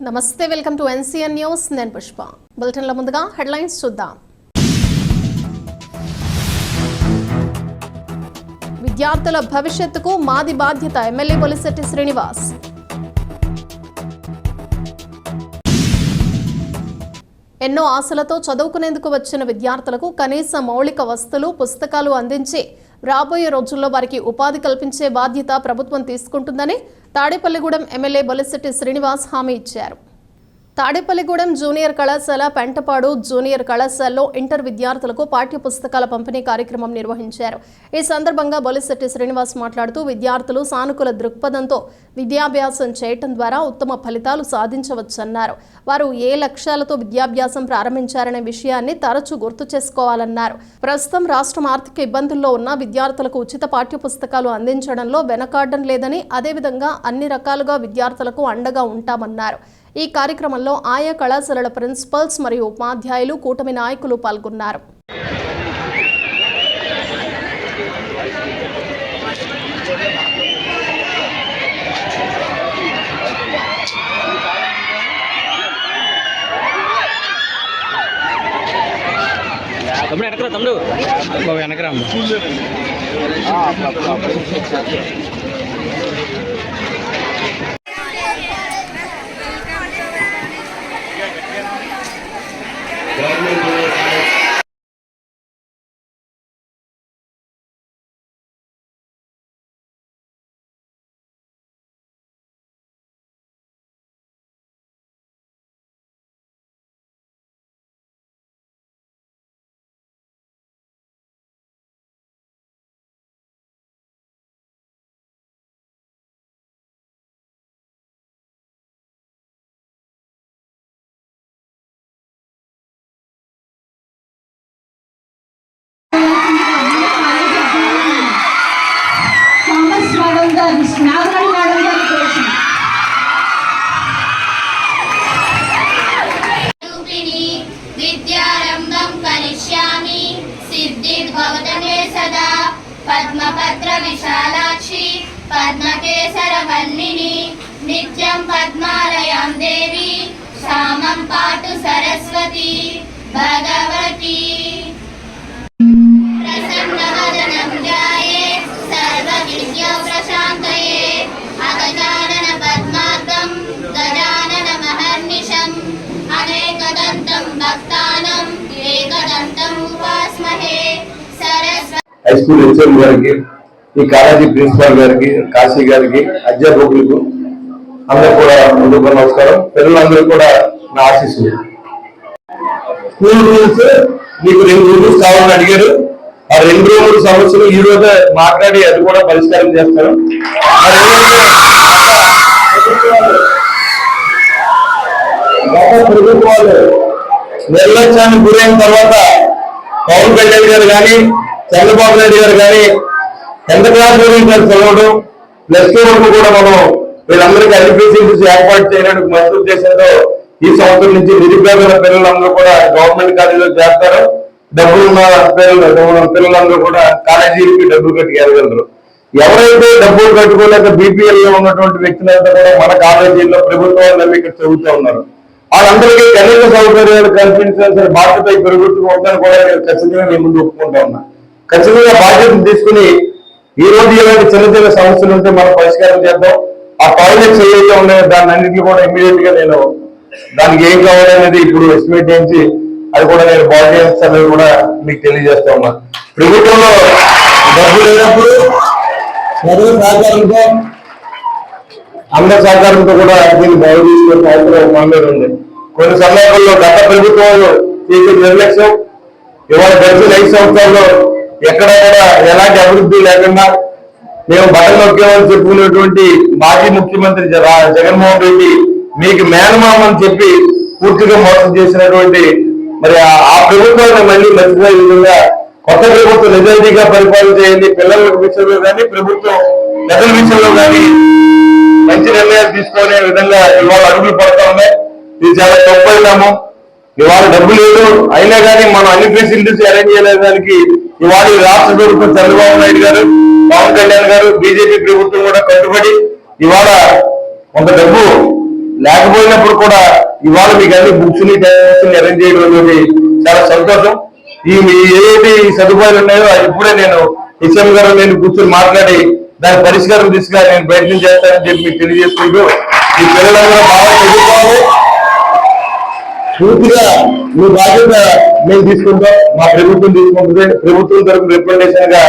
నమస్తే, welcome to NCN news. నేను పుష్ప. బులెటిన్ల ముందుగా హెడ్లైన్స్ చూద్దాం. విద్యార్థుల భవిష్యత్తుకు మాది బాధ్యత, ఎమ్మెల్యే బొలిశెట్టి శ్రీనివాస్. ఎన్నో ఆశలతో చదువుకునేందుకు వచ్చిన విద్యార్థులకు కనీస మౌలిక వస్తువులు, పుస్తకాలు అందించి రాబోయే రోజుల్లో వారికి ఉపాధి కల్పించే బాధ్యత ప్రభుత్వం తీసుకుంటుందని తాడేపల్లిగూడెం ఎమ్మెల్యే బొలిశెట్టి శ్రీనివాస్ హామీ ఇచ్చారు. తాడేపల్లిగూడెం జూనియర్ కళాశాల, పెంటపాడు జూనియర్ కళాశాలలో ఇంటర్ విద్యార్థులకు పాఠ్య పుస్తకాల పంపిణీ కార్యక్రమం నిర్వహించారు. ఈ సందర్భంగా బొలిశెట్టి శ్రీనివాస్ మాట్లాడుతూ విద్యార్థులు సానుకూల దృక్పథంతో విద్యాభ్యాసం చేయటం ద్వారా ఉత్తమ ఫలితాలు సాధించవచ్చన్నారు. వారు ఏ లక్ష్యాలతో విద్యాభ్యాసం ప్రారంభించారనే విషయాన్ని తరచూ గుర్తు చేసుకోవాలన్నారు. ప్రస్తుతం రాష్ట్రం ఆర్థిక ఇబ్బందుల్లో ఉన్న విద్యార్థులకు ఉచిత పాఠ్య పుస్తకాలు అందించడంలో వెనకాడడం లేదని, అదేవిధంగా అన్ని రకాలుగా విద్యార్థులకు అండగా ఉంటామన్నారు. ఈ కార్యక్రమంలో ఆయా కళాశాలల ప్రిన్సిపల్స్ మరియు ఉపాధ్యాయులు, కూటమి నాయకులు పాల్గొన్నారు. విద్యారంభం కరిష్యామి సిద్ధిర్భవతమే సదా పద్మపత్ర విశాలాక్షి పద్మకేసర వల్లిని నిత్యం పద్మాలయాం దేవి సామం పాటు సరస్వతి భగవతి ప్రసన్నవదనం ధ్యాయే సర్వ విద్యా ప్రశాంతయే అగజానన పద్మార్గం గజానన మహర్నిశం అనేకదంతం భక్తానం ఏకదంతం ఉపాస్మహే. హై స్కూల్ హెచ్ఎం గారికి, ఈ కాలేజీ ప్రిన్సిపాల్ గారికి, కాశీ గారికి, అధ్యాపకులకు అందరూ కూడా ముందుకు నమస్కారం. పిల్లలందరూ కూడా నా ఆశీస్సులు. స్కూల్ రూల్స్ మీకు 2 రూల్స్ కావాలని అడిగారు. ఆ 2 రూల్స్ సమస్యలు ఈ రోజే మాట్లాడి అది కూడా పరిష్కారం చేస్తారు. ప్రభుత్వాలు నిర్లక్ష్యానికి గురైన తర్వాత పవన్ కళ్యాణ్ గారు కానీ, చంద్రబాబు నాయుడు గారు కానీ 10th క్లాస్ వరకు చదవడం, +2 వరకు కూడా మనం వీళ్ళందరికీ అడ్మిషన్స్ ఏర్పాటు చేయడానికి మంచి ఉద్దేశంతో ఈ సంవత్సరం నుంచి నిరుపేదల పిల్లలందరూ కూడా గవర్నమెంట్ కాలేజీలో చేస్తారు. డబ్బులున్న పిల్లలందరూ కూడా కాలేజీలకి డబ్బులు కట్టి వెళ్ళగలరు. ఎవరైతే డబ్బులు కట్టుకోలేక బీపీఎల్ లో ఉన్నటువంటి వ్యక్తులంతా కూడా మన కాలేజీల్లో ప్రభుత్వాలు ఇక్కడ చదువుతూ ఉన్నారు. వాళ్ళందరికీ కనీస సౌకర్యాలు కల్పించాల్సిన బాధ్యత ఈ ప్రభుత్వం ఉందని కూడా నేను ఖచ్చితంగా మీ ముందు ఒప్పుకుంటా ఉన్నా. ఖచ్చితంగా బాధ్యతను తీసుకుని ఈ రోజు ఇలాంటి చిన్న చిన్న సమస్యలు ఉంటే మనం పరిష్కారం చేద్దాం. ఆ టాయిలెట్స్ ఏవైతే ఉన్నాయో దాన్ని అన్నింటినీ కూడా ఇమీడియట్ గా నేను దానికి ఏం కావాలనేది ఇప్పుడు ఎస్టిమేట్ చేయించి అది కూడా నేను బాడీ అనేది కూడా మీకు తెలియజేస్తా ఉన్నా. ప్రభుత్వంలో డబ్బు లేనప్పుడు చదువు సహకారంతో, అందరి సహకారంతో కూడా దీన్ని బాగు తీసుకునే అవసరం మన మీద ఉంది. కొన్ని సందర్భాల్లో గత ప్రభుత్వాలు చేసే నిర్లక్ష్యం, ఇవాళ గడిచిన 5 సంవత్సరాల్లో ఎక్కడ కూడా ఎలాంటి అభివృద్ధి లేకుండా మేము బటన్ నొక్కేమని చెప్పుకునేటువంటి మాజీ ముఖ్యమంత్రి జగన్మోహన్ రెడ్డి మీకు మేనమామ అని చెప్పి పూర్తిగా మోసం చేసినటువంటి మరి ఆ ప్రభుత్వాన్ని మళ్ళీ మర్చిపోయే విధంగా కొత్త ప్రభుత్వం నిజాయితీగా పరిపాలన చేయండి. పిల్లల విషయంలో కానీ, ప్రభుత్వం పెద్దల విషయంలో కానీ మంచి నిర్ణయాలు తీసుకునే విధంగా ఇవాళ అడుగులు పడతా ఉన్నాయి. ఇది చాలా తప్పైనాము. ఇవాళ డబ్బు లేదు అయినా కానీ మనం అన్ని ఫెసిలిటీస్ అరేంజ్ చేయడానికి ఇవాళ రాష్ట్ర ప్రభుత్వం చంద్రబాబు నాయుడు గారు, పవన్ కళ్యాణ్ గారు, బీజేపీ ప్రభుత్వం కూడా కట్టుబడి ఇవాళ కొంత డబ్బు లేకపోయినప్పుడు కూడా ఇవాళ మీకు అన్ని బుక్స్ ని అరేంజ్ చేయడం అనేది చాలా సంతోషం. ఏదైతే ఈ సదుపాయాలు ఉన్నాయో అది ఇప్పుడే నేను హెచ్ఎం గారు నేను కూర్చొని మాట్లాడి దాని పరిష్కారం దిశగా నేను ప్రయత్నం చేస్తానని చెప్పి మీకు తెలియజేసుకుంటూ ఈ పిల్లలందరూ బాగా చదువుకోవాలి. పూర్తిగా మీ బాధ్యత మేము తీసుకుంటాం, మా ప్రభుత్వం తీసుకుంటుంది. ప్రభుత్వం తరఫున రిప్రజెంటేషన్ గా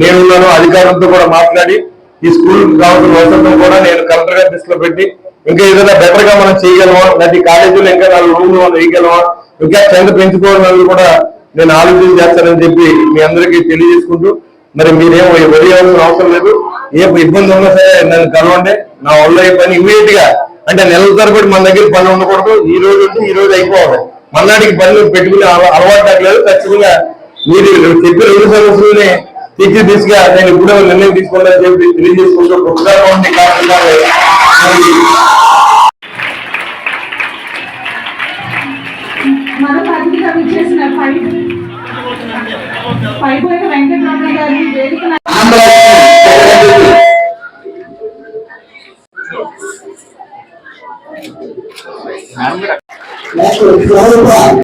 నేనున్నాను. అధికారులతో కూడా మాట్లాడి ఈ స్కూల్ కావాల్సిన వసతులను కూడా నేను కలెక్టర్ గారి దృష్టిలో పెట్టి ఇంకా ఏదైనా బెటర్ గా మనం చేయగలమా, లేకపోతే కాలేజీలో ఇంకా 4 రూమ్లు మనం వేయగలమా, ఇంకా చంద పెంచుకోవడం కూడా నేను ఆలోచన చేస్తానని చెప్పి మీ అందరికీ తెలియజేసుకుంటూ, మరి మీరేం వదిలేయాల్సిన అవసరం లేదు. ఏ ఇబ్బంది ఉన్నా సరే నన్ను కలవండి. నా వల్ల ఈ పని ఇమీడియట్ గా అంటే నెలల తరబడి మన దగ్గర పని ఉండకూడదు. ఈ రోజు ఉంటే ఈ రోజు అయిపోవాలి. మన్నాడికి పనులు పెట్టుకునే అలవాటు లేదు. ఖచ్చితంగా మీరు చెప్పిన 2 సమస్యలని తీర్చి తీసుగా నేను ఇప్పుడు నిర్ణయం తీసుకోవాలని చెప్పి తెలియజేసుకుంటూ మరొక అతిథిగా విచ్చేసిన పైపోయిన వెంకటరమణ గారి వేదిక